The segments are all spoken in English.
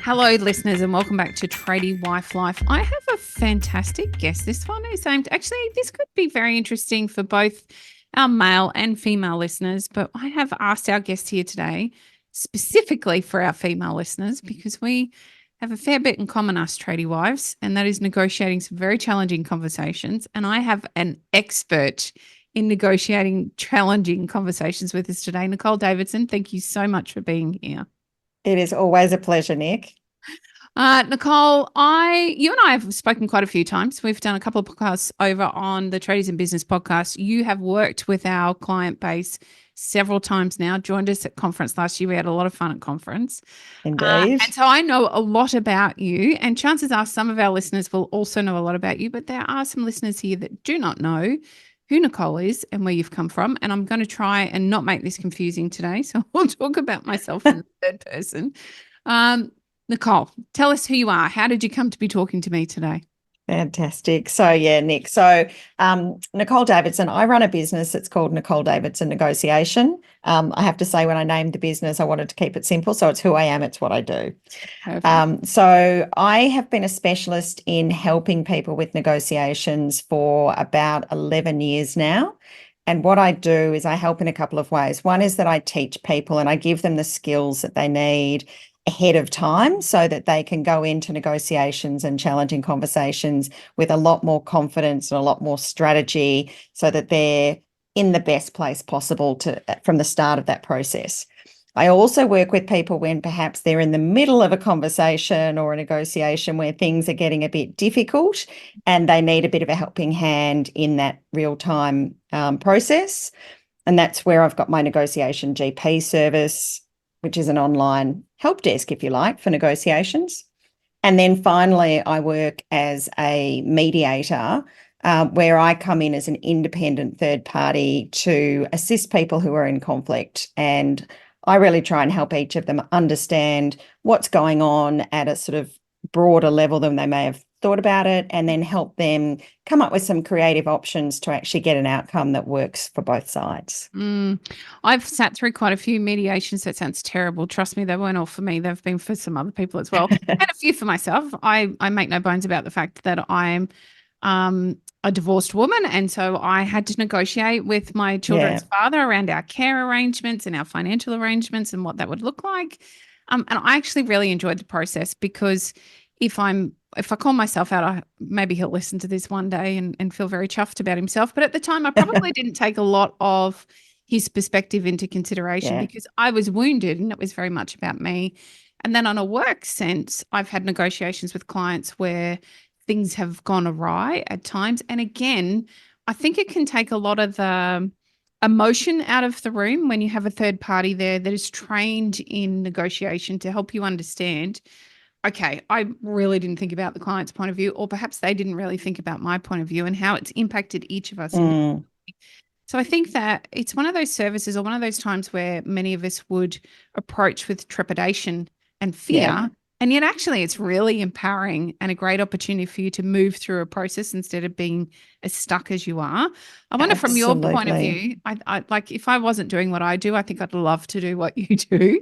Hello, listeners, and welcome back to Tradie Wife Life. I have a fantastic guest. This one is aimed, actually, this could be very interesting for both our male and female listeners, but I have asked our guest here today specifically for our female listeners because we have a fair bit in common, us tradie wives, and that is negotiating some very challenging conversations. And I have an expert in negotiating challenging conversations with us today, Nicole Davidson. Thank you so much for being here. It is always a pleasure, Nic. Nicole, you and I have spoken quite a few times. We've done a couple of podcasts over on the Tradies and Business podcast. You have worked with our client base several times now, joined us at conference last year. We had a lot of fun at conference. Indeed. And so I know a lot about you, and chances are some of our listeners will also know a lot about you, but there are some listeners here that do not know who Nicole is and where you've come from. And I'm going to try and not make this confusing today. So I'll talk about myself in the third person. Nicole, tell us who you are. How did you come to be talking to me today? Fantastic. So, yeah, Nic. So, Nicole Davidson, I run a business that's called Nicole Davidson Negotiation. I have to say, when I named the business, I wanted to keep it simple. So it's who I am. It's what I do. So I have been a specialist in helping people with negotiations for about 11 years now. And what I do is I help in a couple of ways. One is that I teach people and I give them the skills that they need ahead of time so that they can go into negotiations and challenging conversations with a lot more confidence and a lot more strategy so that they're in the best place possible from the start of that process. I also work with people when perhaps they're in the middle of a conversation or a negotiation where things are getting a bit difficult and they need a bit of a helping hand in that real-time process. And that's where I've got my negotiation GP service, which is an online help desk, if you like, for negotiations. And then finally, I work as a mediator where I come in as an independent third party to assist people who are in conflict. And I really try and help each of them understand what's going on at a sort of broader level than they may have thought about it, and then help them come up with some creative options to actually get an outcome that works for both sides. I've sat through quite a few mediations. That sounds terrible. Trust me, they weren't all for me. They've been for some other people as well, and a few for myself. I make no bones about the fact that I'm a divorced woman, and so I had to negotiate with my children's father around our care arrangements and our financial arrangements and what that would look like. And I actually really enjoyed the process because if I call myself out, maybe he'll listen to this one day and feel very chuffed about himself. But at the time, I probably didn't take a lot of his perspective into consideration because I was wounded and it was very much about me. And then on a work sense, I've had negotiations with clients where things have gone awry at times. And again, I think it can take a lot of the emotion out of the room when you have a third party there that is trained in negotiation to help you understand, okay, I really didn't think about the client's point of view, or perhaps they didn't really think about my point of view and how it's impacted each of us. So I think that it's one of those services or one of those times where many of us would approach with trepidation and fear. And yet actually it's really empowering and a great opportunity for you to move through a process instead of being as stuck as you are. I wonder from your point of view, I like if I wasn't doing what I do, I think I'd love to do what you do.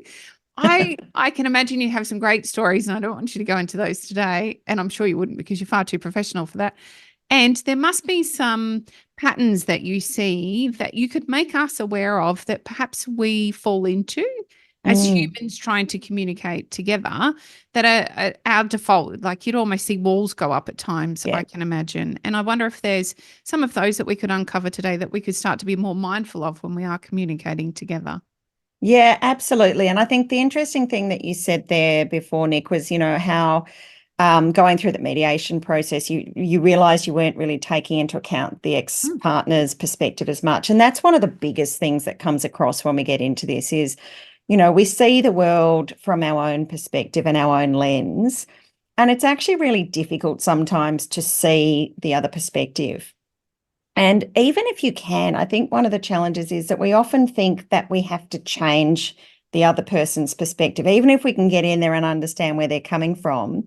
I can imagine you have some great stories, and I don't want you to go into those today. And I'm sure you wouldn't because you're far too professional for that. And there must be some patterns that you see that you could make us aware of that perhaps we fall into as humans trying to communicate together that are our default. Like you'd almost see walls go up at times, I can imagine. And I wonder if there's some of those that we could uncover today that we could start to be more mindful of when we are communicating together. Yeah, absolutely. And I think the interesting thing that you said there before, Nic, was, how going through the mediation process, you realised you weren't really taking into account the ex-partner's perspective as much. And that's one of the biggest things that comes across when we get into this is, we see the world from our own perspective and our own lens, and it's actually really difficult sometimes to see the other perspective. And even if you can, I think one of the challenges is that we often think that we have to change the other person's perspective. Even if we can get in there and understand where they're coming from,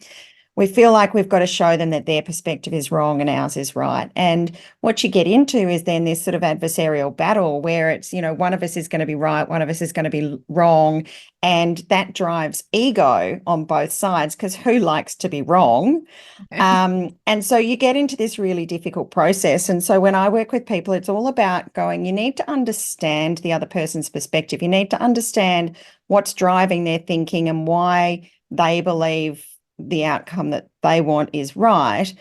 we feel like we've got to show them that their perspective is wrong and ours is right. And what you get into is then this sort of adversarial battle where it's, one of us is going to be right, one of us is going to be wrong. And that drives ego on both sides, because who likes to be wrong? And so you get into this really difficult process. And so when I work with people, it's all about going, you need to understand the other person's perspective. You need to understand what's driving their thinking and why they believe the outcome that they want is right.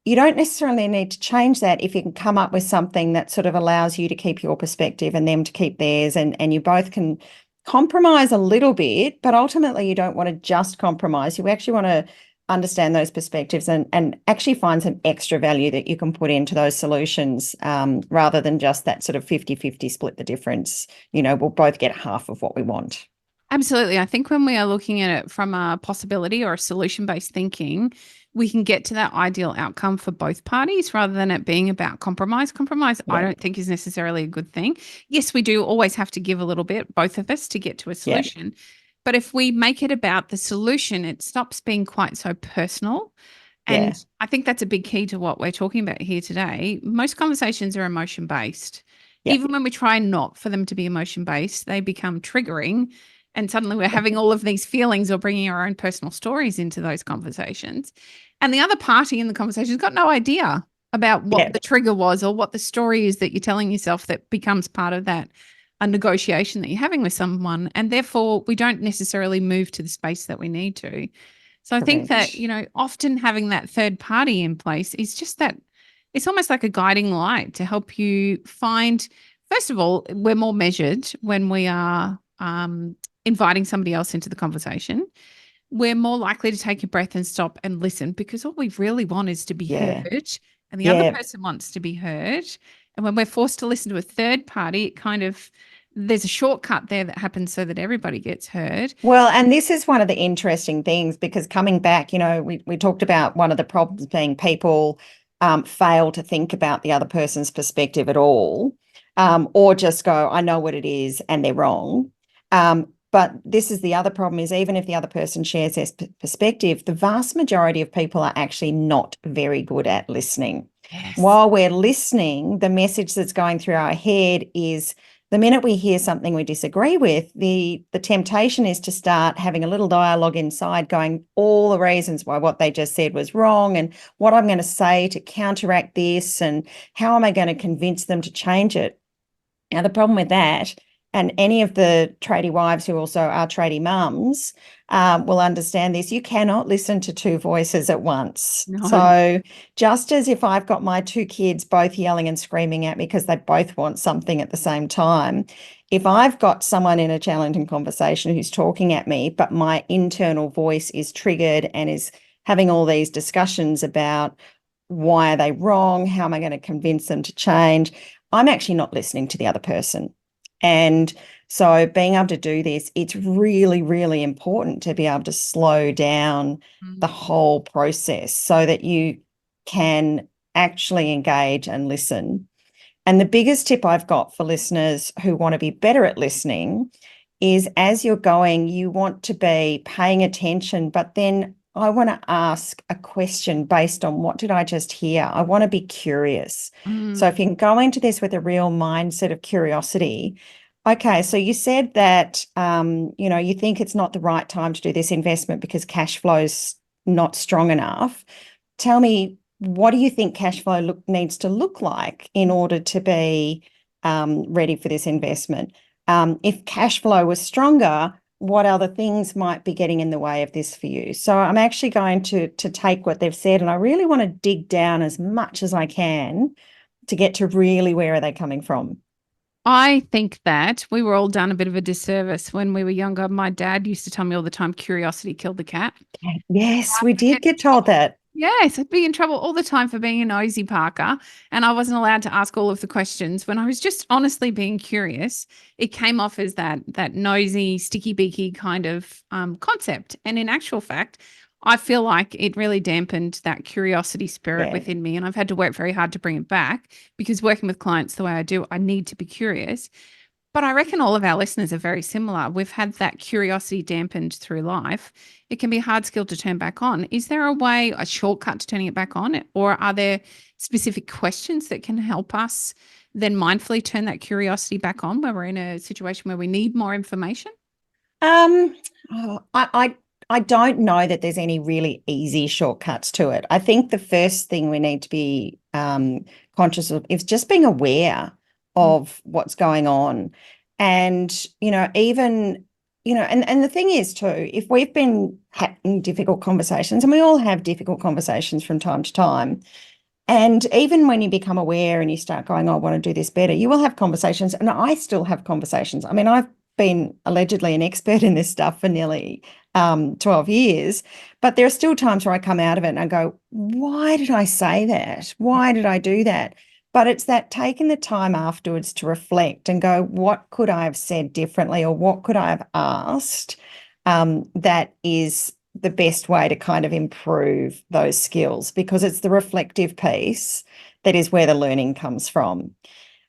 You don't necessarily need to change that if you can come up with something that sort of allows you to keep your perspective and them to keep theirs, and you both can compromise a little bit, but ultimately you don't want to just compromise. You actually want to understand those perspectives and actually find some extra value that you can put into those solutions, rather than just that sort of 50-50 split the difference. We'll both get half of what we want. Absolutely. I think when we are looking at it from a possibility or a solution-based thinking, we can get to that ideal outcome for both parties rather than it being about compromise. Compromise, I don't think, is necessarily a good thing. Yes, we do always have to give a little bit, both of us, to get to a solution. But if we make it about the solution, it stops being quite so personal. And I think that's a big key to what we're talking about here today. Most conversations are emotion-based. Even when we try not for them to be emotion-based, they become triggering. And suddenly we're having all of these feelings or bringing our own personal stories into those conversations. And the other party in the conversation has got no idea about what the trigger was or what the story is that you're telling yourself that becomes part of that a negotiation that you're having with someone. And therefore, we don't necessarily move to the space that we need to. So I think that, often having that third party in place is just that it's almost like a guiding light to help you find, first of all, we're more measured when we are inviting somebody else into the conversation. We're more likely to take a breath and stop and listen, because all we really want is to be heard, and the other person wants to be heard. And when we're forced to listen to a third party, it kind of, there's a shortcut there that happens so that everybody gets heard. Well, and this is one of the interesting things, because coming back, we talked about one of the problems being people fail to think about the other person's perspective at all, or just go, I know what it is, and they're wrong. But this is the other problem, is even if the other person shares their perspective, the vast majority of people are actually not very good at listening. While we're listening, the message that's going through our head is, the minute we hear something we disagree with, the temptation is to start having a little dialogue inside, going all the reasons why what they just said was wrong, and what I'm going to say to counteract this, and how am I going to convince them to change it. Now, the problem with that, and any of the tradie wives who also are tradie mums will understand this, you cannot listen to two voices at once. No. So just as if I've got my two kids both yelling and screaming at me because they both want something at the same time, if I've got someone in a challenging conversation who's talking at me, but my internal voice is triggered and is having all these discussions about why are they wrong, how am I going to convince them to change, I'm actually not listening to the other person. And so being able to do this, it's really, really important to be able to slow down the whole process so that you can actually engage and listen. And the biggest tip I've got for listeners who want to be better at listening is, as you're going, you want to be paying attention, but then I want to ask a question based on, what did I just hear? I want to be curious. So if you can go into this with a real mindset of curiosity, okay, so you said that, you think it's not the right time to do this investment because cash flow's not strong enough. Tell me, what do you think cash flow needs to look like in order to be ready for this investment? If cash flow was stronger, what other things might be getting in the way of this for you? So I'm actually going to take what they've said, and I really want to dig down as much as I can to get to really where are they coming from. I think that we were all done a bit of a disservice when we were younger. My dad used to tell me all the time, curiosity killed the cat. Yes, we did get told that. Yes, I'd be in trouble all the time for being a nosy Parker, and I wasn't allowed to ask all of the questions. When I was just honestly being curious, it came off as that nosy, sticky beaky kind of concept. And in actual fact, I feel like it really dampened that curiosity spirit within me, and I've had to work very hard to bring it back, because working with clients the way I do, I need to be curious. But I reckon all of our listeners are very similar. We've had that curiosity dampened through life. It can be a hard skill to turn back on. Is there a way, a shortcut to turning it back on? Or are there specific questions that can help us then mindfully turn that curiosity back on when we're in a situation where we need more information? Oh, I don't know that there's any really easy shortcuts to it. I think the first thing we need to be conscious of is just being aware of what's going on. And, even, and the thing is too, if we've been having difficult conversations, and we all have difficult conversations from time to time, and even when you become aware and you start going, oh, I want to do this better, you will have conversations. And I still have conversations. I mean, I've been allegedly an expert in this stuff for nearly 12 years, but there are still times where I come out of it and I go, why did I say that? Why did I do that? But it's that taking the time afterwards to reflect and go, what could I have said differently, or what could I have asked, that is the best way to kind of improve those skills, because it's the reflective piece that is where the learning comes from.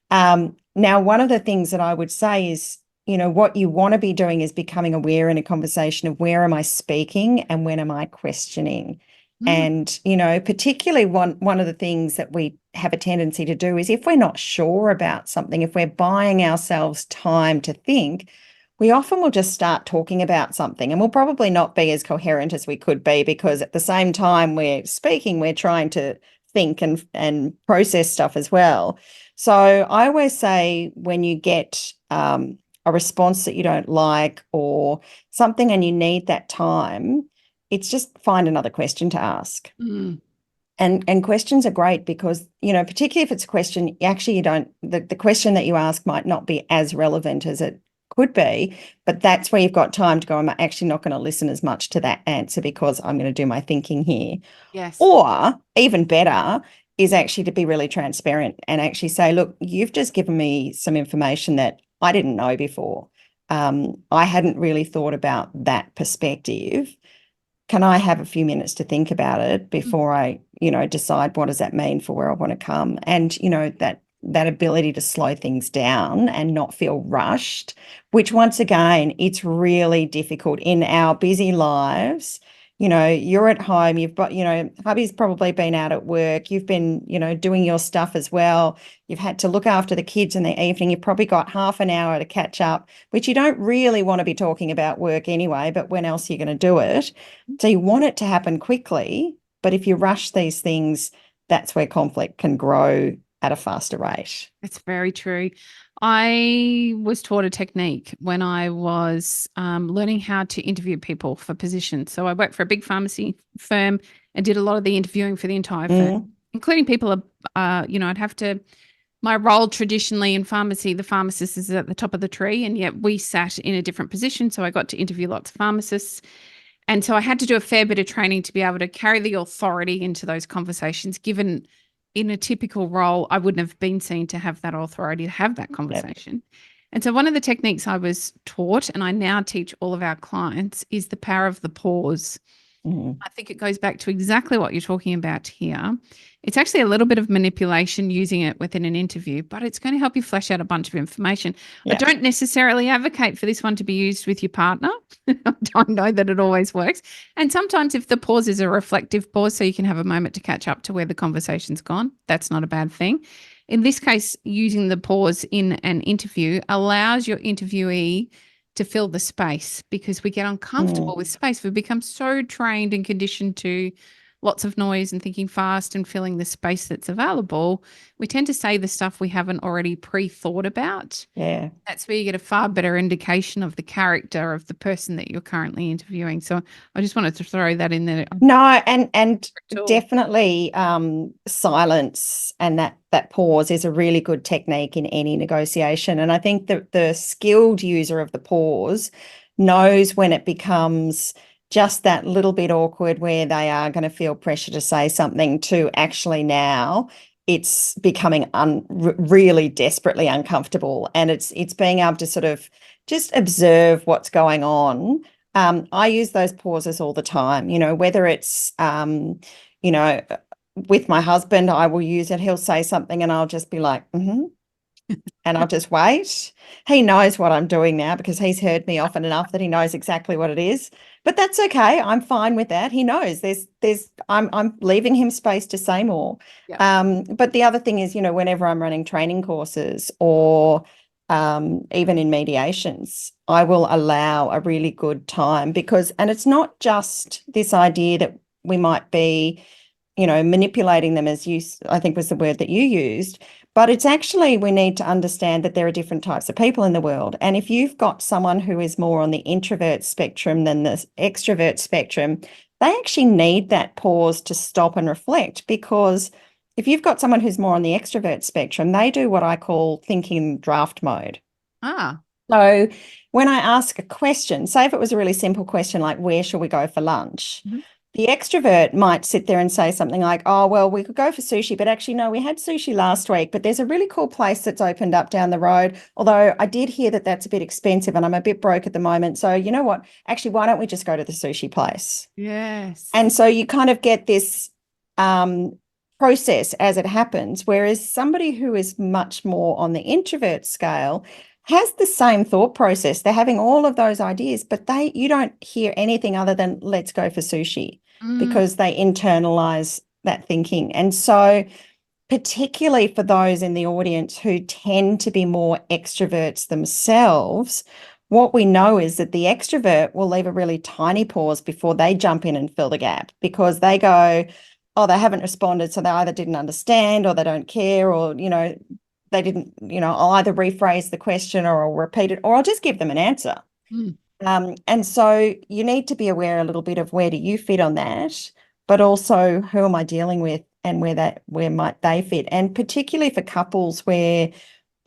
Now, one of the things that I would say is, what you want to be doing is becoming aware in a conversation of where am I speaking and when am I questioning. And, particularly one of the things that we have a tendency to do is if we're not sure about something, if we're buying ourselves time to think, we often will just start talking about something and we'll probably not be as coherent as we could be, because at the same time we're speaking, we're trying to think and process stuff as well. So I always say, when you get a response that you don't like or something and you need that time, it's just find another question to ask. And questions are great because, particularly if it's a question, actually the question that you ask might not be as relevant as it could be, but that's where you've got time to go, I'm actually not going to listen as much to that answer because I'm going to do my thinking here. Yes. Or even better is actually to be really transparent and actually say, look, you've just given me some information that I didn't know before. I hadn't really thought about that perspective. Can I have a few minutes to think about it before I, decide what does that mean for where I want to come? And, that ability to slow things down and not feel rushed, which once again, it's really difficult in our busy lives. You're at home, you've got, hubby's probably been out at work, you've been, doing your stuff as well. You've had to look after the kids in the evening. You've probably got half an hour to catch up, which you don't really want to be talking about work anyway, but when else are you going to do it? So you want it to happen quickly, but if you rush these things, that's where conflict can grow at a faster rate. It's very true. I was taught a technique when I was learning how to interview people for positions. So I worked for a big pharmacy firm and did a lot of the interviewing for the entire firm, including people, I'd have to, my role traditionally in pharmacy, the pharmacist is at the top of the tree, and yet we sat in a different position. So I got to interview lots of pharmacists. And so I had to do a fair bit of training to be able to carry the authority into those conversations, given in a typical role, I wouldn't have been seen to have that authority to have that conversation. Yep. And so one of the techniques I was taught, and I now teach all of our clients, is the power of the pause. I think it goes back to exactly what you're talking about here. It's actually a little bit of manipulation using it within an interview, but it's going to help you flesh out a bunch of information. Yeah. I don't necessarily advocate for this one to be used with your partner. I don't know that it always works. And sometimes if the pause is a reflective pause, so you can have a moment to catch up to where the conversation's gone, that's not a bad thing. In this case, using the pause in an interview allows your interviewee to fill the space, because we get uncomfortable with space. We become so trained and conditioned to lots of noise and thinking fast and filling the space that's available. We tend to say the stuff we haven't already pre-thought about. Yeah. That's where you get a far better indication of the character of the person that you're currently interviewing. So I just wanted to throw that in there. No, and definitely silence and that pause is a really good technique in any negotiation. And I think that the skilled user of the pause knows when it becomes just that little bit awkward where they are going to feel pressure to say something to actually now it's becoming really desperately uncomfortable. And it's being able to sort of just observe what's going on. I use those pauses all the time, whether it's, with my husband, I will use it. He'll say something and I'll just be like, and I'll just wait. He knows what I'm doing now because he's heard me often enough that he knows exactly what it is. But that's okay. I'm fine with that. He knows I'm leaving him space to say more. Yeah. But the other thing is, whenever I'm running training courses or even in mediations, I will allow a really good time and it's not just this idea that we might be, manipulating them, I think was the word that you used. But it's actually, we need to understand that there are different types of people in the world. And if you've got someone who is more on the introvert spectrum than the extrovert spectrum, they actually need that pause to stop and reflect. Because if you've got someone who's more on the extrovert spectrum, they do what I call thinking draft mode. Ah. So when I ask a question, say if it was a really simple question like, where shall we go for lunch? Mhm. The extrovert might sit there and say something like, oh, well, we could go for sushi, but actually, no, we had sushi last week, but there's a really cool place that's opened up down the road. Although I did hear that that's a bit expensive and I'm a bit broke at the moment. So you know what? Actually, why don't we just go to the sushi place? Yes. And so you kind of get this process as it happens, whereas somebody who is much more on the introvert scale has the same thought process. They're having all of those ideas, but you don't hear anything other than let's go for sushi because they internalize that thinking. And so particularly for those in the audience who tend to be more extroverts themselves, what we know is that the extrovert will leave a really tiny pause before they jump in and fill the gap because they go, oh, they haven't responded. So they either didn't understand or they don't care or, they didn't, I'll either rephrase the question or I'll repeat it or I'll just give them an answer. Mm. And so you need to be aware a little bit of where do you fit on that, but also who am I dealing with and where might they fit. And particularly for couples where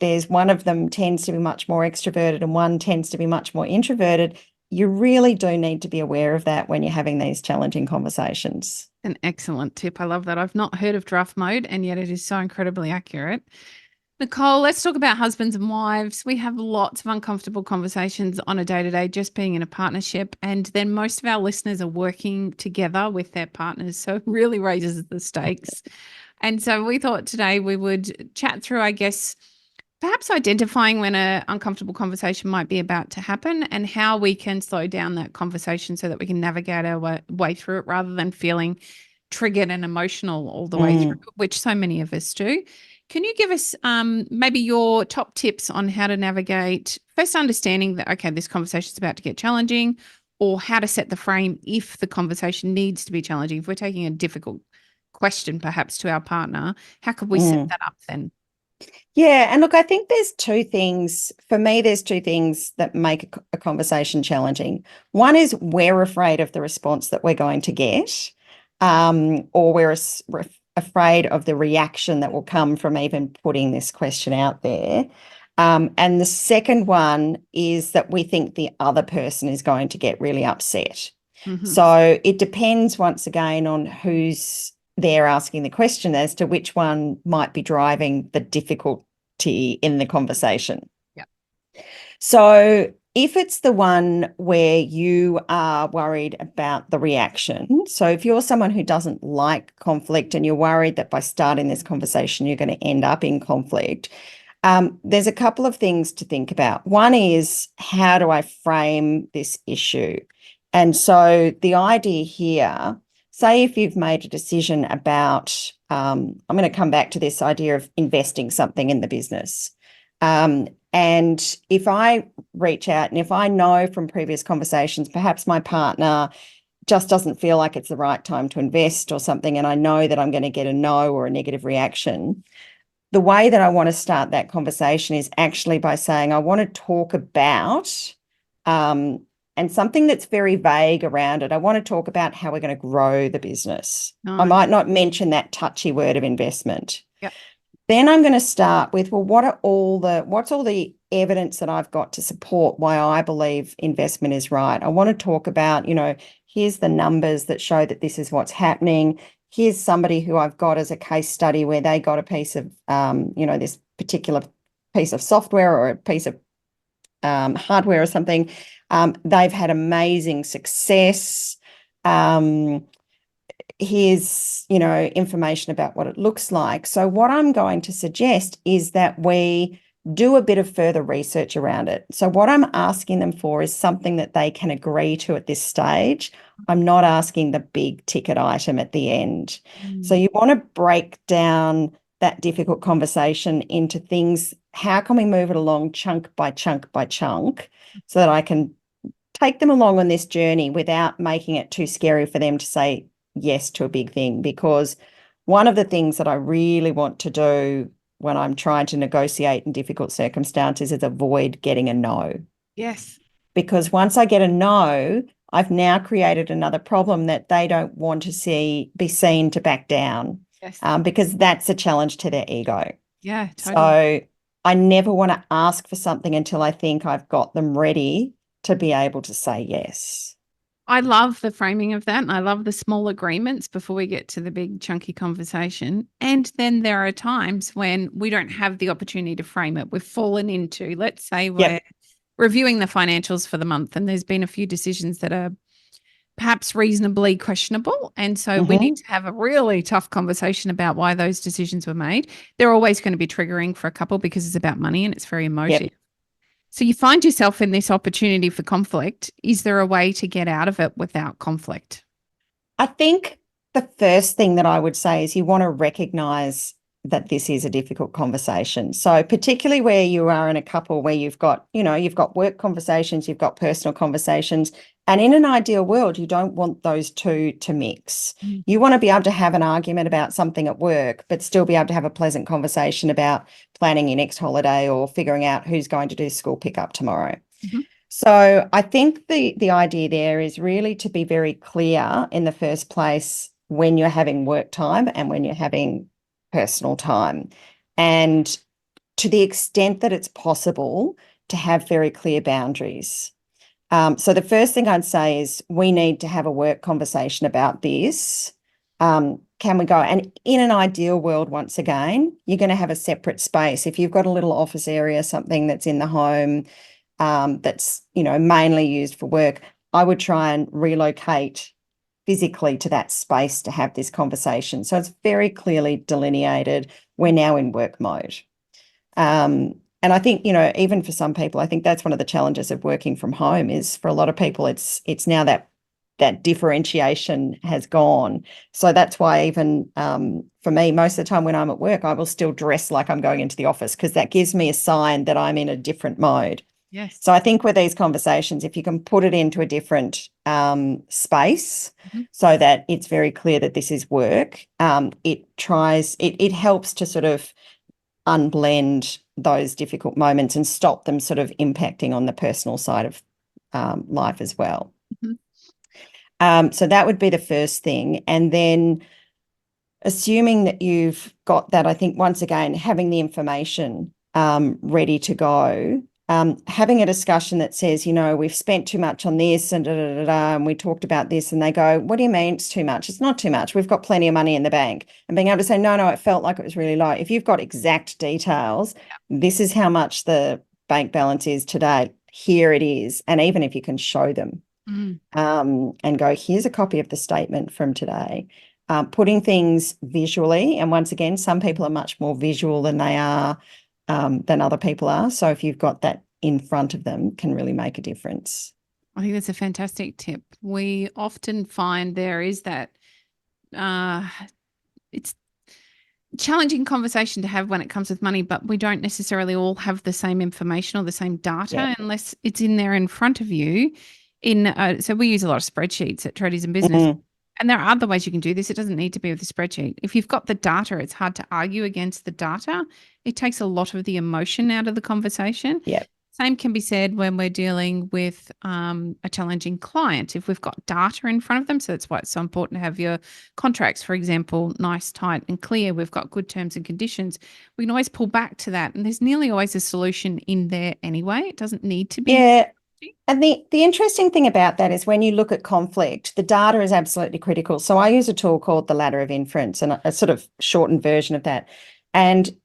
there's one of them tends to be much more extroverted and one tends to be much more introverted, you really do need to be aware of that when you're having these challenging conversations. An excellent tip. I love that. I've not heard of draft mode, and yet it is so incredibly accurate. Nicole, let's talk about husbands and wives. We have lots of uncomfortable conversations on a day to day, just being in a partnership. And then most of our listeners are working together with their partners. So it really raises the stakes. And so we thought today we would chat through, I guess, perhaps identifying when an uncomfortable conversation might be about to happen and how we can slow down that conversation so that we can navigate our way through it rather than feeling triggered and emotional all the way through, which so many of us do. Can you give us maybe your top tips on how to navigate first understanding that, okay, this conversation is about to get challenging, or how to set the frame if the conversation needs to be challenging? If we're taking a difficult question perhaps to our partner, how could we set that up then? Yeah. And look, I think there's two things. For me, there's two things that make a conversation challenging. One is we're afraid of the response that we're going to get, or we're afraid of the reaction that will come from even putting this question out there. And the second one is that we think the other person is going to get really upset. Mm-hmm. So it depends once again on who's there asking the question as to which one might be driving the difficulty in the conversation. Yeah. So if it's the one where you are worried about the reaction, so if you're someone who doesn't like conflict and you're worried that by starting this conversation, you're going to end up in conflict, there's a couple of things to think about. One is, how do I frame this issue? And so the idea here, say if you've made a decision about, I'm going to come back to this idea of investing something in the business. And if I reach out and if I know from previous conversations, perhaps my partner just doesn't feel like it's the right time to invest or something, and I know that I'm going to get a no or a negative reaction, the way that I want to start that conversation is actually by saying, I want to talk about, and something that's very vague around it. I want to talk about how we're going to grow the business. I might not mention that touchy word of investment. Yep. Then I'm going to start with, well, what's all the evidence that I've got to support why I believe investment is right? I want to talk about, here's the numbers that show that this is what's happening. Here's somebody who I've got as a case study where they got a piece of, this particular piece of software or a piece of hardware or something. They've had amazing success. Here's, information about what it looks like. So what I'm going to suggest is that we do a bit of further research around it. So what I'm asking them for is something that they can agree to at this stage. I'm not asking the big ticket item at the end. So you want to break down that difficult conversation into things. How can we move it along chunk by chunk by chunk so that I can take them along on this journey without making it too scary for them to say yes to a big thing? Because one of the things that I really want to do when I'm trying to negotiate in difficult circumstances is avoid getting a no. Yes. Because once I get a no, I've now created another problem that they don't want to be seen to back down. Yes. Because that's a challenge to their ego. Yeah, totally. So I never want to ask for something until I think I've got them ready to be able to say yes. I love the framing of that. And I love the small agreements before we get to the big chunky conversation. And then there are times when we don't have the opportunity to frame it. We've fallen into, let's say we're reviewing the financials for the month and there's been a few decisions that are perhaps reasonably questionable. And so we need to have a really tough conversation about why those decisions were made. They're always going to be triggering for a couple because it's about money and it's very emotive. Yep. So you find yourself in this opportunity for conflict. Is there a way to get out of it without conflict? I think the first thing that I would say is you want to recognize that this is a difficult conversation. So particularly where you are in a couple where you've got work conversations, you've got personal conversations, and in an ideal world, you don't want those two to mix. You want to be able to have an argument about something at work, but still be able to have a pleasant conversation about planning your next holiday or figuring out who's going to do school pickup tomorrow. So I think the idea there is really to be very clear in the first place when you're having work time and when you're having personal time. And to the extent that it's possible to have very clear boundaries. So the first thing I'd say is we need to have a work conversation about this. Can we go? And in an ideal world, once again, you're going to have a separate space. If you've got a little office area, something that's in the home, that's, mainly used for work, I would try and relocate physically to that space to have this conversation. So it's very clearly delineated. We're now in work mode. And I think, even for some people, I think that's one of the challenges of working from home is for a lot of people, it's now that differentiation has gone. So that's why even for me, most of the time when I'm at work, I will still dress like I'm going into the office because that gives me a sign that I'm in a different mode. Yes. So I think with these conversations, if you can put it into a different space so that it's very clear that this is work, it helps to sort of unblend those difficult moments and stop them sort of impacting on the personal side of life as well. So that would be the first thing. And then assuming that you've got that, I think once again, having the information ready to go, having a discussion that says, we've spent too much on this and and we talked about this, and they go, what do you mean it's too much? It's not too much. We've got plenty of money in the bank. And being able to say, no, it felt like it was really low. If you've got exact details, this is how much the bank balance is today. Here it is. And even if you can show them and go, here's a copy of the statement from today. Putting things visually. And once again, some people are much more visual than they are than other people are. So if you've got that in front of them, can really make a difference. I think that's a fantastic tip. We often find there is that it's challenging conversation to have when it comes with money, but we don't necessarily all have the same information or the same data unless it's in there in front of you. So we use a lot of spreadsheets at Tradies and Business. And there are other ways you can do this. It doesn't need to be with a spreadsheet. If you've got the data, it's hard to argue against the data. It takes a lot of the emotion out of the conversation. Yeah. Same can be said when we're dealing with a challenging client. If we've got data in front of them, so that's why it's so important to have your contracts, for example, nice, tight and clear. We've got good terms and conditions. We can always pull back to that. And there's nearly always a solution in there anyway. It doesn't need to be. Yeah. And the interesting thing about that is when you look at conflict, the data is absolutely critical. So I use a tool called the ladder of inference, and a sort of shortened version of that. And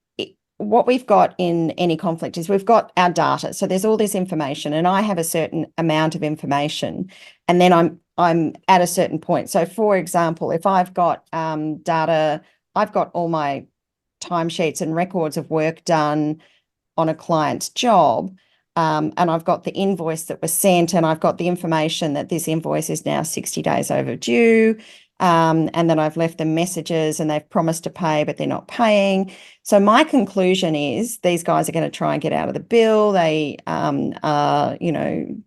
what we've got in any conflict is we've got our data. So there's all this information, and I have a certain amount of information, and then I'm at a certain point. So for example, if I've got data, I've got all my timesheets and records of work done on a client's job, and I've got the invoice that was sent, and I've got the information that this invoice is now 60 days overdue, and then I've left them messages and they've promised to pay, but they're not paying. So my conclusion is these guys are going to try and get out of the bill. They are,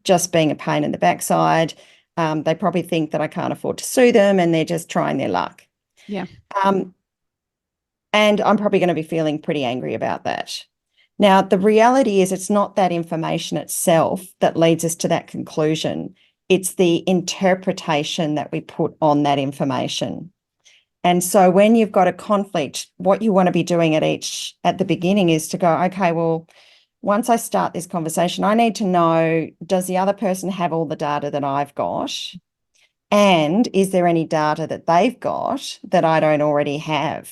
just being a pain in the backside. They probably think that I can't afford to sue them, and they're just trying their luck. Yeah. And I'm probably going to be feeling pretty angry about that. Now, the reality is it's not that information itself that leads us to that conclusion. It's the interpretation that we put on that information. And so when you've got a conflict, what you want to be doing at the beginning is to go, okay, well, once I start this conversation, I need to know, does the other person have all the data that I've got? And is there any data that they've got that I don't already have?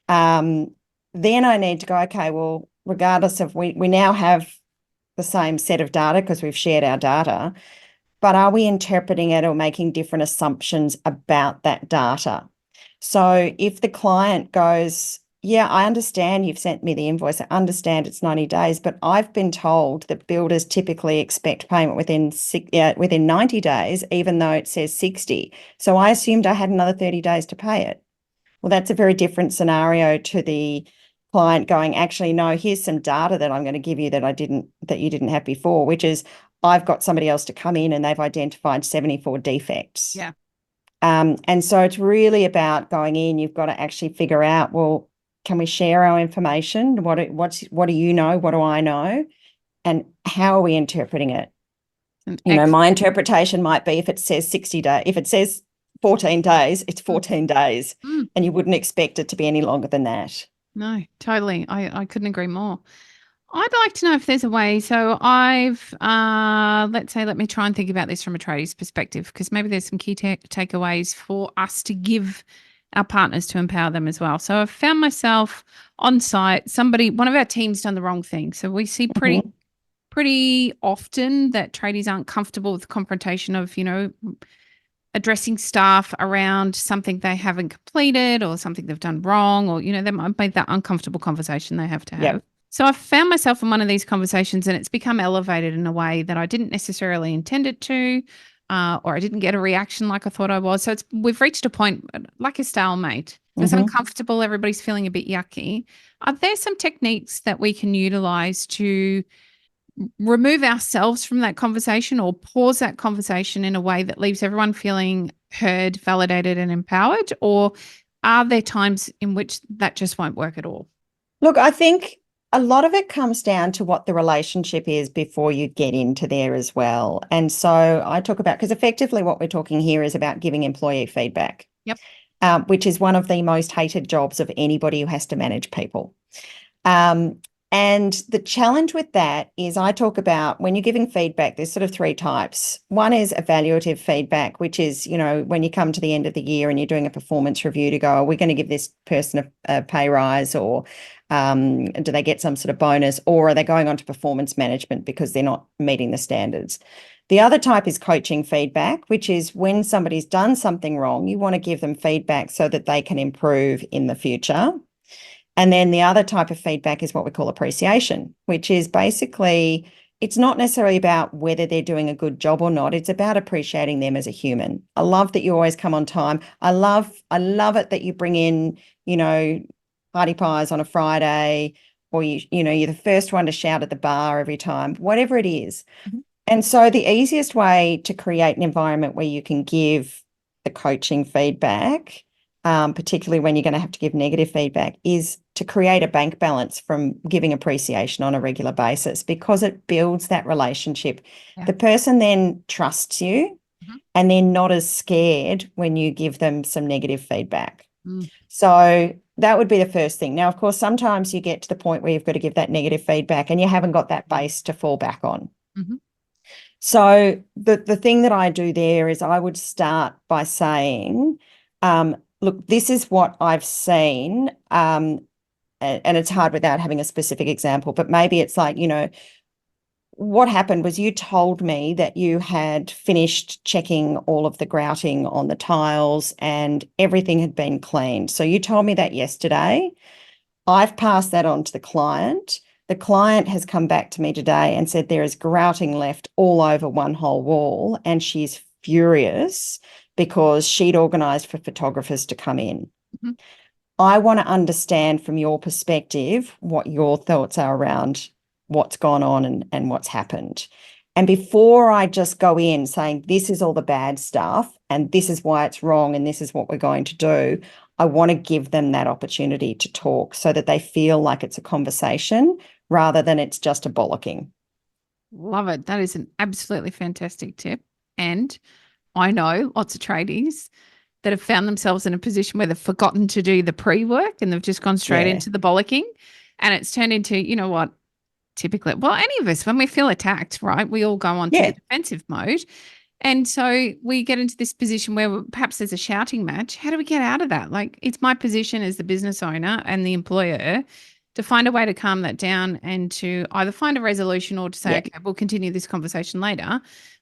Then I need to go, okay, well, regardless of we now have the same set of data because we've shared our data, but are we interpreting it or making different assumptions about that data? So if the client goes, yeah, I understand you've sent me the invoice, I understand it's 90 days, but I've been told that builders typically expect payment within 90 days, even though it says 60. So I assumed I had another 30 days to pay it. Well, that's a very different scenario to the client going, actually, no, here's some data that I'm going to give you that you didn't have before, which is I've got somebody else to come in and they've identified 74 defects. Yeah. And so it's really about going in, you've got to actually figure out, well, can we share our information? What do you know? What do I know? And how are we interpreting it? My interpretation might be if it says 60 days, if it says 14 days, it's 14 days, and you wouldn't expect it to be any longer than that. No, totally. I couldn't agree more. I'd like to know if there's a way. So I've, let me try and think about this from a tradies perspective, because maybe there's some key takeaways for us to give our partners to empower them as well. So I've found myself on site, one of our team's done the wrong thing. So we see pretty often that tradies aren't comfortable with the confrontation of, addressing staff around something they haven't completed or something they've done wrong, or, they might be that uncomfortable conversation they have to have. Yep. So I've found myself in one of these conversations and it's become elevated in a way that I didn't necessarily intend it to, or I didn't get a reaction like I thought I was. So we've reached a point like a stalemate. It's uncomfortable. Everybody's feeling a bit yucky. Are there some techniques that we can utilize to remove ourselves from that conversation or pause that conversation in a way that leaves everyone feeling heard, validated, and empowered? Or are there times in which that just won't work at all? Look, I think a lot of it comes down to what the relationship is before you get into there as well. And so I talk about, because effectively what we're talking here is about giving employee feedback. Yep. Which is one of the most hated jobs of anybody who has to manage people. And the challenge with that is I talk about when you're giving feedback, there's sort of three types. One is evaluative feedback, which is, when you come to the end of the year and you're doing a performance review to go, are we going to give this person a pay rise, or do they get some sort of bonus, or are they going on to performance management because they're not meeting the standards? The other type is coaching feedback, which is when somebody's done something wrong, you want to give them feedback so that they can improve in the future. And then the other type of feedback is what we call appreciation, which is basically, it's not necessarily about whether they're doing a good job or not. It's about appreciating them as a human. I love that you always come on time. I love it that you bring in, party pies on a Friday, or you're the first one to shout at the bar every time, whatever it is. Mm-hmm. And so the easiest way to create an environment where you can give the coaching feedback, particularly when you're going to have to give negative feedback, is to create a bank balance from giving appreciation on a regular basis, because it builds that relationship. Yeah. The person then trusts you, and they're not as scared when you give them some negative feedback. So that would be the first thing. Now, of course, sometimes you get to the point where you've got to give that negative feedback and you haven't got that base to fall back on. So the thing that I do there is I would start by saying, look, this is what I've seen, and it's hard without having a specific example, but maybe it's like, what happened was you told me that you had finished checking all of the grouting on the tiles and everything had been cleaned. So you told me that yesterday. I've passed that on to the client. The client has come back to me today and said there is grouting left all over one whole wall, and she's furious because she'd organised for photographers to come in. Mhm. I want to understand from your perspective what your thoughts are around what's gone on and what's happened. And before I just go in saying this is all the bad stuff and this is why it's wrong and this is what we're going to do, I want to give them that opportunity to talk so that they feel like it's a conversation rather than it's just a bollocking. Love it. That is an absolutely fantastic tip. And I know lots of tradies that have found themselves in a position where they've forgotten to do the pre-work and they've just gone straight Yeah. into the bollocking. And it's turned into, you know what, typically, well, any of us, when we feel attacked, right, we all go on to Yeah. the defensive mode. And so we get into this position where perhaps there's a shouting match. How do we get out of that? Like, it's my position as the business owner and the employer to find a way to calm that down and to either find a resolution or to say, Yeah. okay, we'll continue this conversation later.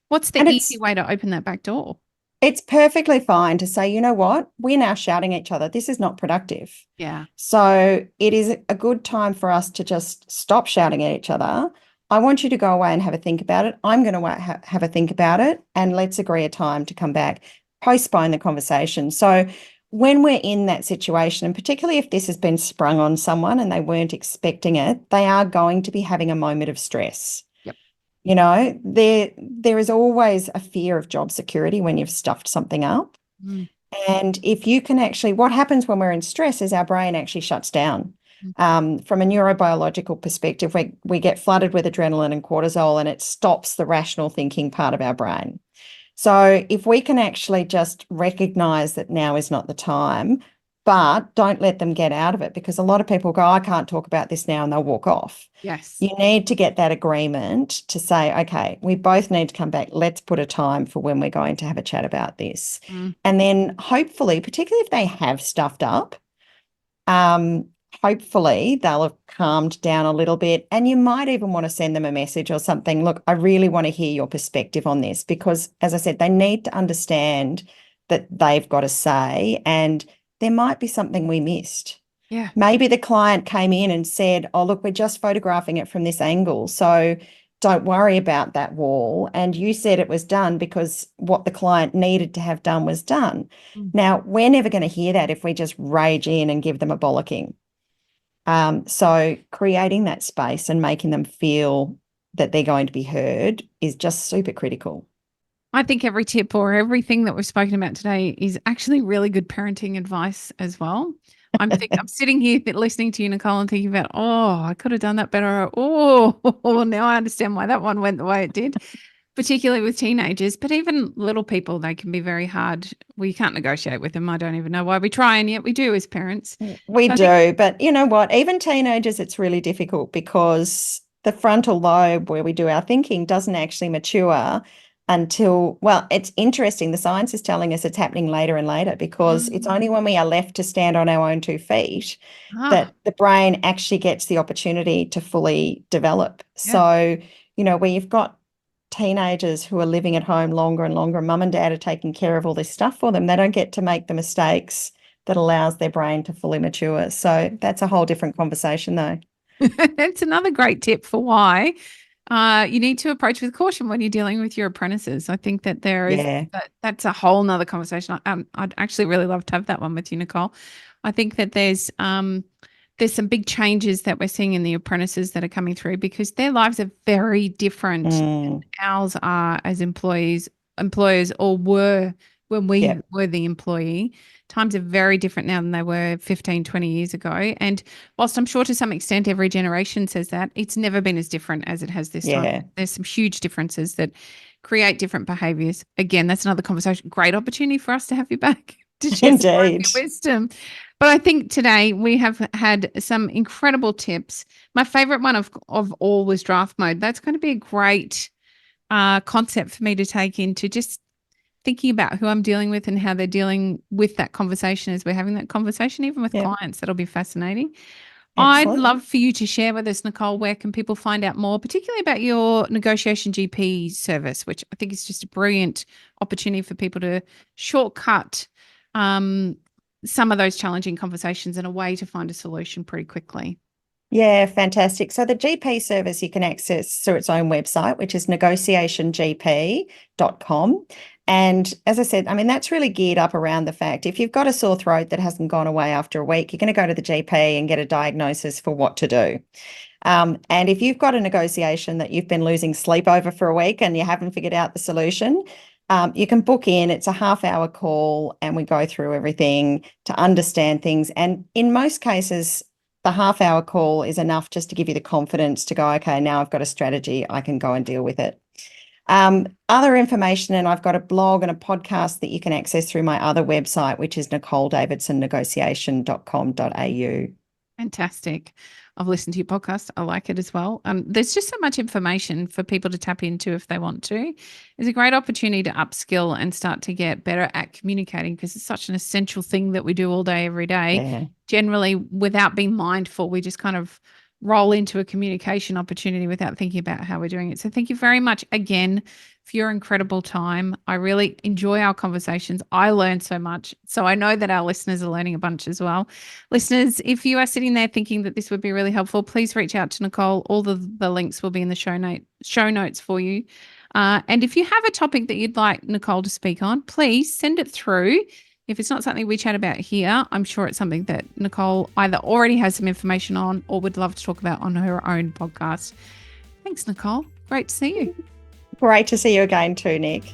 What's the And easy way to open that back door? it's perfectly fine to say, you know what, we're now shouting at each other. This is not productive. Yeah. So it is a good time for us to just stop shouting at each other. I want you to go away and have a think about it. I'm going to have a think about it, and let's agree a time to come back, postpone the conversation. So when we're in that situation, and particularly if this has been sprung on someone and they weren't expecting it, they are going to be having a moment of stress. Yep. You know, there is always a fear of job security when you've stuffed something up. Mm, And if you can actually, what happens when we're in stress is our brain actually shuts down. mm. From a neurobiological perspective, we get flooded with adrenaline and cortisol, and it stops the rational thinking part of our brain. So if we can actually just recognize that now is not the time, but don't let them get out of it, because a lot of people go, I can't talk about this now, and they'll walk off. Yes. You need to get that agreement to say, okay, we both need to come back. Let's put a time for when we're going to have a chat about this. Mm. And then hopefully, particularly if they have stuffed up, um, hopefully they'll have calmed down a little bit. And you might even want to send them a message or something. Look, I really want to hear your perspective on this, because, as I said, they need to understand that they've got a say, and there might be something we missed. Yeah. Maybe the client came in and said, oh, look, we're just photographing it from this angle, so don't worry about that wall. And you said it was done because what the client needed to have done was done. Mm. Now, we're never going to hear that if we just rage in and give them a bollocking. So creating that space and making them feel that they're going to be heard is just super critical. I think every tip or everything that we've spoken about today is actually really good parenting advice as well. I'm sitting here listening to you, Nicole, and thinking about, oh, I could have done that better. Oh, now I understand why that one went the way it did, particularly with teenagers. But even little people, they can be very hard. We can't negotiate with them. I don't even know why we try, and yet we do as parents. We So I think, do, but you know what? Even teenagers, it's really difficult because the frontal lobe where we do our thinking doesn't actually mature until, well, it's interesting. The science is telling us it's happening later and later, because it's only when we are left to stand on our own 2 feet ah, that the brain actually gets the opportunity to fully develop. yeah. So, you know, where you've got teenagers who are living at home longer and longer, mum and dad are taking care of all this stuff for them, they don't get to make the mistakes that allows their brain to fully mature. So that's a whole different conversation, though. It's another great tip for why you need to approach with caution when you're dealing with your apprentices. I think that Yeah. that's a whole nother conversation. I'd actually really love to have that one with you, Nicole. I think that there's some big changes that we're seeing in the apprentices that are coming through, because their lives are very different Mm. than ours are as employers, or were when we Yeah. were the employee. Times are very different now than they were 15, 20 years ago. And whilst I'm sure to some extent every generation says that, it's never been as different as it has this time. Yeah. There's some huge differences that create different behaviors. Again, that's another conversation. Great opportunity for us to have you back to share some more of Indeed. your wisdom. But I think today we have had some incredible tips. My favorite one of all was draft mode. That's going to be a great concept for me to take into just thinking about who I'm dealing with and how they're dealing with that conversation as we're having that conversation, even with Yeah. clients. That'll be fascinating. I'd Excellent. love for you to share with us, Nicole, where can people find out more, particularly about your negotiation GP service, which I think is just a brilliant opportunity for people to shortcut some of those challenging conversations and a way to find a solution pretty quickly. Yeah, fantastic. So the GP service you can access through its own website, which is negotiationgp.com. And as I said, I mean, that's really geared up around the fact if you've got a sore throat that hasn't gone away after a week, you're going to go to the GP and get a diagnosis for what to do. And if you've got a negotiation that you've been losing sleep over for a week and you haven't figured out the solution, you can book in. It's a half-hour call and we go through everything to understand things. And in most cases, the half-hour call is enough just to give you the confidence to go, okay, now I've got a strategy, I can go and deal with it. Other information, and I've got a blog and a podcast that you can access through my other website, which is nicoledavidsonnegotiation.com.au. Fantastic. I've listened to your podcast. I like it as well. There's just so much information for people to tap into if they want to. It's a great opportunity to upskill and start to get better at communicating because it's such an essential thing that we do all day, every day. Yeah. Generally, without being mindful, we just kind of roll into a communication opportunity without thinking about how we're doing it. So thank you very much again for your incredible time. I really enjoy our conversations. I learn so much. So I know that our listeners are learning a bunch as well. Listeners, if you are sitting there thinking that this would be really helpful, please reach out to Nicole. All the links will be in the show notes for you. And if you have a topic that you'd like Nicole to speak on, please send it through. If it's not something we chat about here, I'm sure it's something that Nicole either already has some information on or would love to talk about on her own podcast. Thanks, Nicole. Great to see you. Great to see you again too, Nic.